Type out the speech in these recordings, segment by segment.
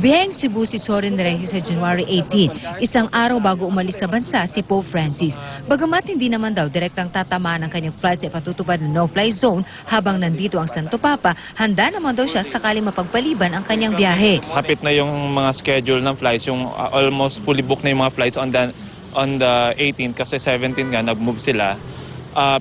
Biyaheng Cebu si Sorin Reyes sa January 18, isang araw bago umalis sa bansa si Pope Francis. Bagamat hindi naman daw direktang tatamaan ng kanyang flight sa ipatutupad ng no-fly zone habang nandito ang Santo Papa, handa naman daw siya sakaling mapagpaliban ang kanyang biyahe. Hapit na yung mga schedule ng flights, yung almost fully booked na yung mga flights on the 18th kasi 17 nga nag-move sila.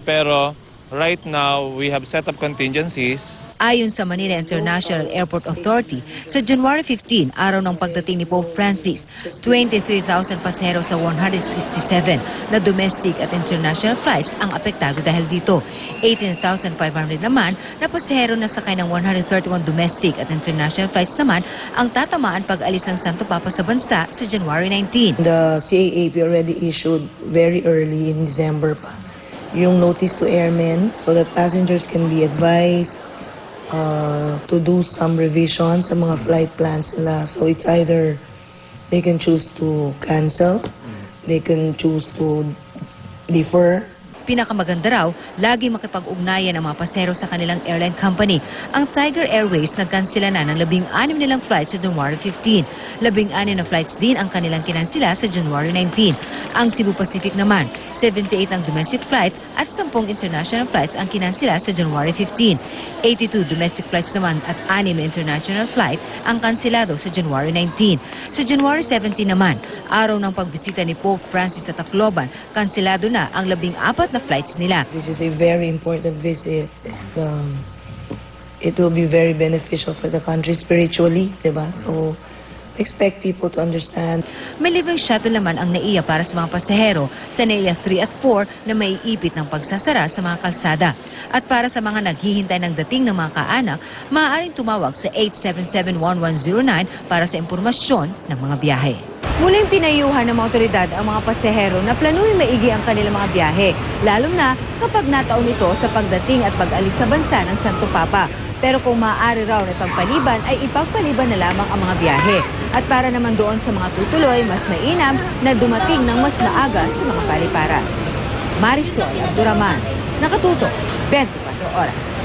Pero right now, we have set up contingencies. Ayon sa Manila International Airport Authority, sa January 15, araw ng pagdating ni Pope Francis, 23,000 pasahero sa 167 na domestic at international flights ang apektado dahil dito. 18,500 naman na pasahero na sakay ng 131 domestic at international flights naman ang tatamaan pag-alis ng Santo Papa sa bansa sa January 19. The CAAP already issued very early in December pa yung notice to airmen so that passengers can be advised to do some revisions sa mga flight plans nila. So it's either they can choose to cancel, they can choose to defer. Pinakamaganda raw, lagi makipag-ugnayan ang mga pasahero sa kanilang airline company. Ang Tiger Airways nagkansela na ng 16 nilang flights sa January 15. 16 na flights din ang kanilang kinansela sa January 19. Ang Cebu Pacific naman, 78 ang domestic flights at 10 international flights ang kinansela sa January 15. 82 domestic flights naman at 6 na international flight ang kanselado sa January 19. Sa January 17 naman, araw ng pagbisita ni Pope Francis sa Tacloban, kanselado na ang 14 na flights nila. This is a very important visit and it will be very beneficial for the country spiritually, diba? So, expect people to understand. May libreng shuttle naman ang NAIA para sa mga pasahero sa NAIA 3 at 4 na maiipit ng pagsasara sa mga kalsada. At para sa mga naghihintay ng dating ng mga kaanak, maaaring tumawag sa 877-1109 para sa impormasyon ng mga biyahe. Muling pinayuhan ng mga otoridad ang mga pasahero na planuhin maigi ang kanilang mga biyahe, lalo na kapag nataon ito sa pagdating at pag-alis sa bansa ng Santo Papa. Pero kung maaari raw na pagpaliban ay ipagpaliban na lamang ang mga biyahe. At para naman doon sa mga tutuloy, mas mainam na dumating ng mas maaga sa mga paliparan. Marisol Abduraman, nakatutok, 24 oras.